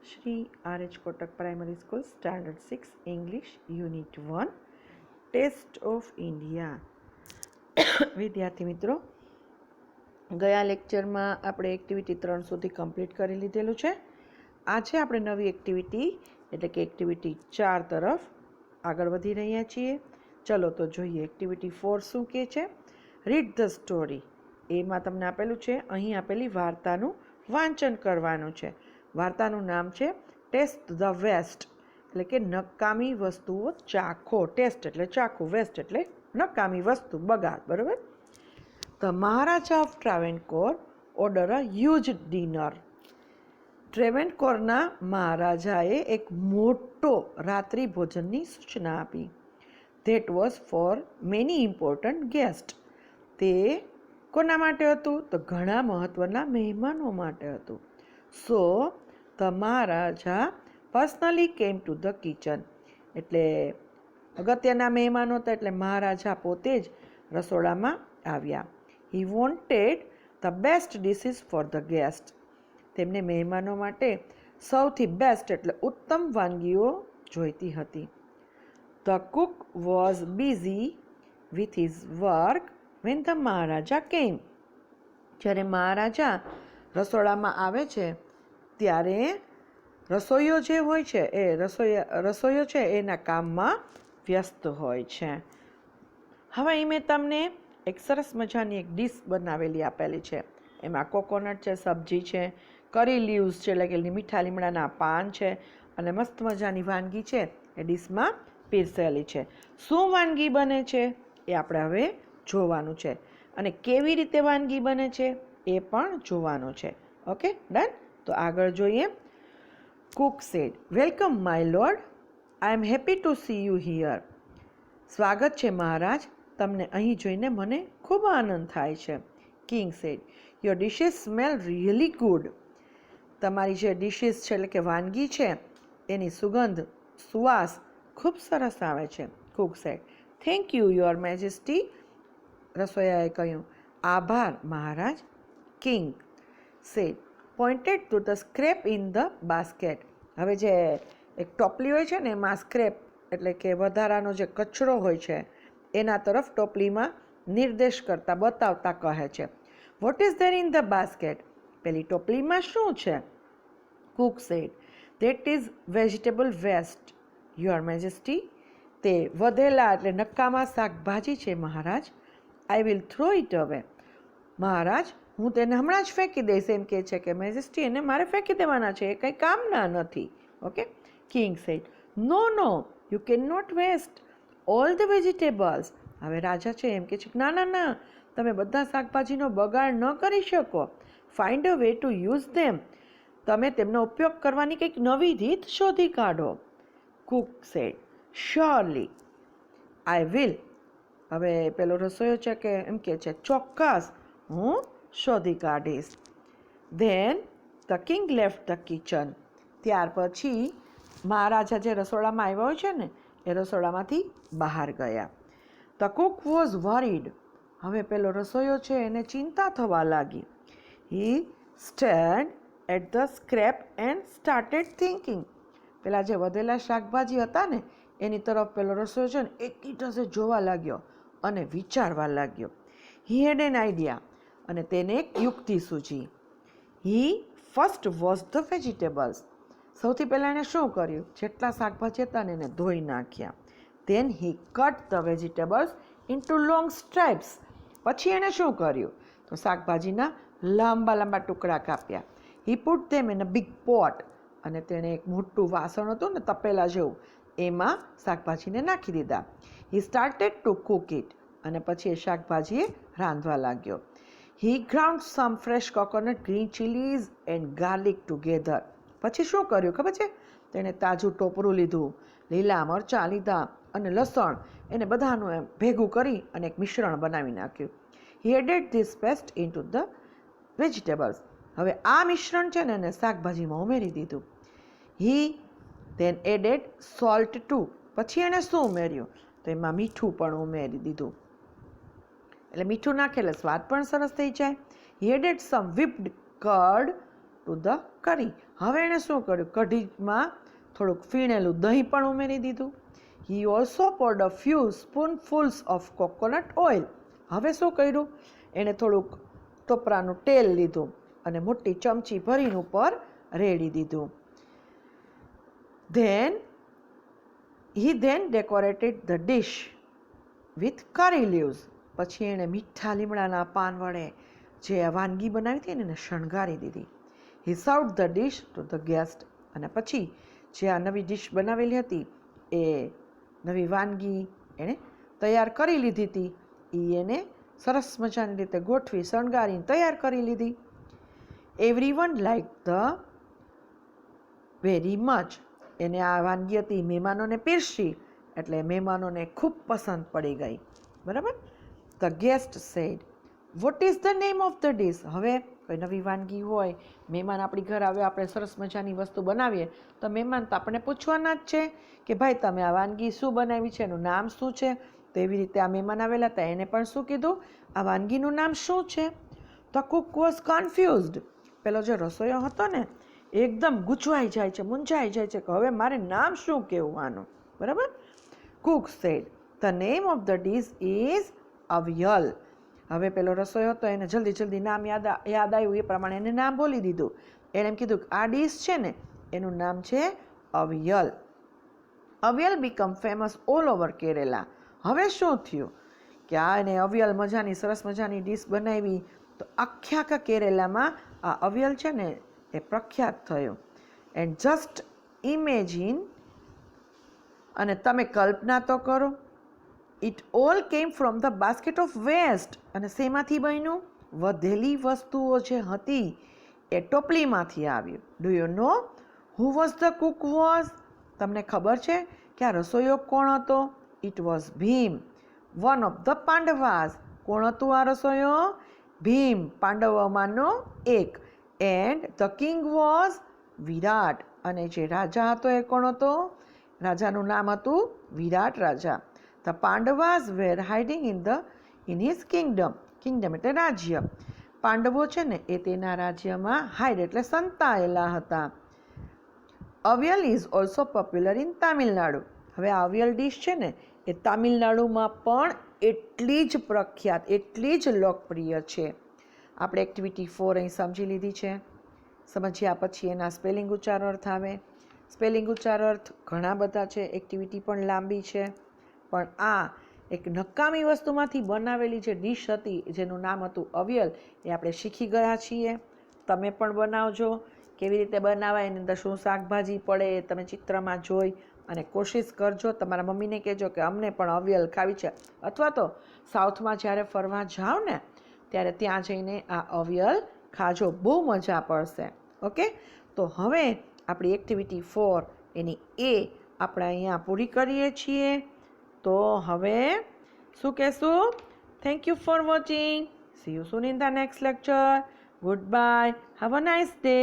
Shri R.H. Kotak primary school standard 6 English unit 1 test of India. વિદ્યાર્થી મિત્રો, ગયા લેક્ચરમાં આપણે એક્ટિવિટી 3 સુધી કમ્પ્લીટ કરી લીધેલું છે। આજે આપણે નવી એક્ટિવિટી એટલે કે એક્ટિવિટી 4 તરફ આગળ વધી રહ્યા છીએ। ચલો તો જોઈએ એક્ટિવિટી 4 શું કહે છે। રીડ ધ સ્ટોરી, એમાં તમને આપેલું છે, અહીં આપેલી વાર્તાનું વાંચન કરવાનું છે। વાર્તાનું નામ છે ટેસ્ટ ધ વેસ્ટ, એટલે કે નકામી વસ્તુઓ ચાખો। ટેસ્ટ એટલે ચાખવું, વેસ્ટ એટલે નકામી વસ્તુ, બગાડ, બરાબર। The Maharaja of Travancore order a huge dinner. ટ્રેવેનકોરના મહારાજાએ એક મોટો રાત્રિ ભોજનની સૂચના આપી। That was for many important guest. તે કોના માટે હતું? તો ઘણા મહત્વના મહેમાનો માટે હતું। So the Maharaja personally came to the kitchen, એટલે અગત્યના મહેમાનો હતા એટલે મહારાજા પોતે જ રસોડામાં આવ્યા। He wanted the best dishes for the guest. તેમને મહેમાનો માટે સૌથી બેસ્ટ એટલે ઉત્તમ વાનગીઓ જોઈતી હતી। The cook was busy with his work when the Maharaja came. જ્યારે મહારાજા રસોડામાં આવે છે ત્યારે રસોઈયો જે હોય છે એ રસોઈયો છે એના કામમાં વ્યસ્ત હોય છે। હવે અહીં મેં તમને એક સરસ મજાની એક ડીશ બનાવેલી આપેલી છે। એમાં કોકોનટ છે, સબ્જી છે, કરી લીવ્સ છે એટલે કે મીઠા લીમડાના પાન છે અને મસ્ત મજાની વાનગી છે એ ડીશમાં પીરસેલી છે। શું વાનગી બને છે એ આપણે હવે જોવાનું છે અને કેવી રીતે વાનગી બને છે એ પણ જોવાનું છે। Okay, done. તો આગળ જોઈએ। Cook said, welcome my lord, I am happy to see you here. સ્વાગત છે મહારાજ, તમને અહીં જોઈને મને ખૂબ આનંદ થાય છે। King said, your dishes smell really good. તમારી જે ડિશિસ છે એટલે કે વાનગી છે એની સુવાસ ખૂબ સરસ આવે છે। Cook said, thank you your majesty. રસોઈયાએ કહ્યું, આભાર મહારાજ। King said, pointed to the scrap in the basket. હવે જે એક ટોપલી હોય છે ને એમાં સ્ક્રેપ એટલે કે વધારાનો જે કચરો હોય છે એના તરફ ટોપલીમાં નિર્દેશ કરતા બતાવતા કહે છે। What is there in the basket? પેલી ટોપલીમાં શું છે? Cook said, that is vegetable waste your majesty. તે વધેલા એટલે નકામા શાકભાજી છે મહારાજ। I will throw it away. મહારાજ, હું તેને હમણાં જ ફેંકી દઈશ, એમ કહે છે કે મેજેસ્ટી એને મારે ફેંકી દેવાના છે, એ કંઈ કામના નથી। Okay, king said, no no you can not waste all the vegetables. હવે રાજા છે એમ કહે છે ના ના ના, તમે બધા શાકભાજીનો બગાડ ન કરી શકો। Find a way to use them. તમે તેમનો ઉપયોગ કરવાની કંઈક નવી રીત શોધી કાઢો। Cook said, surely I will. હવે પેલો રસોઈયો છે કે એમ કહે છે ચોક્કસ હું શોધી કાઢીશ। Then the king left the kitchen. ત્યાર પછી મહારાજા જે રસોડામાં આવ્યા હોય છે ને એ રસોડામાંથી બહાર ગયા। The cook was worried. હવે પેલો રસોઈયો છે એને ચિંતા થવા લાગી। He stared at the scrap and started thinking. પેલા જે વધેલા શાકભાજી હતા ને એની તરફ પેલો રસોઈયો છે ને એકીટસે જોવા લાગ્યો અને વિચારવા લાગ્યો। હી હેડ એન આઈડિયા, અને તેને એક યુક્તિ સૂજી। હી ફર્સ્ટ વોશ ધ વેજીટેબલ્સ। સૌથી પહેલાં એણે શું કર્યું? જેટલા શાકભાજી હતા ને એને ધોઈ નાખ્યા। Then he cut the vegetables into long stripes. પછી એણે શું કર્યું? તો શાકભાજીના લાંબા લાંબા ટુકડા કાપ્યા। He put them in a big pot, અને તેણે એક મોટું વાસણ હતું ને તપેલા જેવું એમાં શાકભાજીને નાખી દીધા। He started to cook it, અને પછી એ શાકભાજીએ રાંધવા લાગ્યો। He ground some fresh coconut, green chillies and garlic together. પછી શું કર્યું ખબર છે? તેણે તાજું ટોપરું લીધું, લીલા મરચાં લીધા અને લસણ, એને બધાનું એમ ભેગું કરી અને એક મિશ્રણ બનાવી નાખ્યું। He added this paste into the vegetables. હવે આ મિશ્રણ છે ને એને શાકભાજીમાં ઉમેરી દીધું। He then added salt too. પછી એણે શું ઉમેર્યું? તો એમાં મીઠું પણ ઉમેરી દીધું, એટલે મીઠું નાખે એટલે સ્વાદ પણ સરસ થઈ જાય। He added some whipped curd to the curry. હવે એણે શું કર્યું, કઢીમાં થોડુંક ફીણેલું દહીં પણ ઉમેરી દીધું. He also poured a few spoonfuls of coconut oil. હવે શું કર્યું, એણે થોડુંક ટોપરાનું તેલ લીધું અને મોટી ચમચી ભરીને ઉપર રેડી દીધું. He then decorated the dish with curry leaves. પછી એણે મીઠા લીમડાના પાન વડે જે વાનગી બનાવી હતી એને શણગારી દીધી. He served the dish to the guest. અને પછી જે આ નવી ડિશ બનાવેલી હતી એ નવી વાનગી એણે તૈયાર કરી લીધી હતી, એ એને સરસ મજાની રીતે ગોઠવી શણગારીને તૈયાર કરી લીધી. Everyone liked the very much. એને આ વાનગી હતી મહેમાનોને પીરસી એટલે મહેમાનોને ખૂબ પસંદ પડી ગઈ. બરાબર. The guest said, what is the name of the dish? હવે કોઈ નવી વાનગી હોય, મહેમાન આપણી ઘર આવે, આપણે સરસ મજાની વસ્તુ બનાવીએ તો મહેમાન તો આપણે પૂછવાના જ છે કે ભાઈ તમે આ વાનગી શું બનાવી છે, એનું નામ શું છે. તો એવી રીતે આ મહેમાન આવેલા હતા, એને પણ શું કીધું, આ વાનગીનું નામ શું છે. The cook was confused. પેલો જે રસોઈયો હતો ને એકદમ ગૂંચવાઈ જાય છે, મૂંઝાઈ જાય છે કે હવે મારે નામ શું કહેવું આનું. બરાબર. Cook said, the name of the dish is avial. હવે પેલો રસોઈયો હતો એને જલ્દી નામ યાદ આવ્યું એ પ્રમાણે એને નામ બોલી દીધું. એણે એમ કીધું કે આ ડીશ છે ને એનું નામ છે avial. Avial become famous all over Kerala. હવે શું થયું કે આ એને અવિયલ મજાની સરસ મજાની ડીશ બનાવી તો આખા કેરેલામાં આ અવિયલ છે ને એ પ્રખ્યાત થયો. એન્ડ જસ્ટ ઇમેજિન, અને તમે કલ્પના તો કરો, it all came from the basket of waste. અને શેમાંથી બન્યું, વધેલી વસ્તુઓ જે હતી એ ટોપલીમાંથી આવ્યું. Do you know who was the cook was? તમને ખબર છે કે આ રસોઈયો કોણ હતો? It was Bhim, one of the Pandavas. કોણ હતું આ રસોઈયો? ભીમ, પાંડવોમાંનો એક. And the king was Virat. અને જે રાજા હતો એ કોણ હતો? રાજાનું નામ હતું વિરાટ રાજા. The Pandavas were hiding in his kingdom. Kingdom એટલે રાજ્ય. પાંડવો છે ને એ તેના રાજ્યમાં હાઈડ એટલે સંતાયેલા હતા. Avial is also popular in Tamil Nadu. હવે આ અવિયલ ડીશ છે ને એ તામિલનાડુમાં પણ એટલી જ પ્રખ્યાત, એટલી જ લોકપ્રિય છે. આપણે એક્ટિવિટી 4 અહીં સમજી લીધી છે. સમજ્યા પછી એના સ્પેલિંગ ઉચ્ચાર અર્થ આવે. સ્પેલિંગ ઉચ્ચાર અર્થ ઘણા બધા છે, એક્ટિવિટી પણ લાંબી છે, પણ આ એક નકામી વસ્તુમાંથી બનાવેલી જે ડીશ હતી જેનું નામ હતું અવિયલ એ આપણે શીખી ગયા છીએ. તમે પણ બનાવજો. કેવી રીતે બનાવાય, એની અંદર શું શાકભાજી પડે એ તમે ચિત્રમાં જોઈ અને કોશિશ કરજો. તમારા મમ્મીને કહેજો કે અમને પણ અવિયલ ખાવી છે, અથવા તો સાઉથમાં જ્યારે ફરવા જાઓ ને ત્યારે ત્યાં જઈને આ અવિયલ ખાજો, બહુ મજા પડશે. ઓકે, તો હવે આપણી એક્ટિવિટી 4 એની એ આપણે અહીંયા પૂરી કરીએ છીએ. તો હવે શું કહેશું? Thank you for watching. C you soon in the next lecture. Good bye. Have a nice day.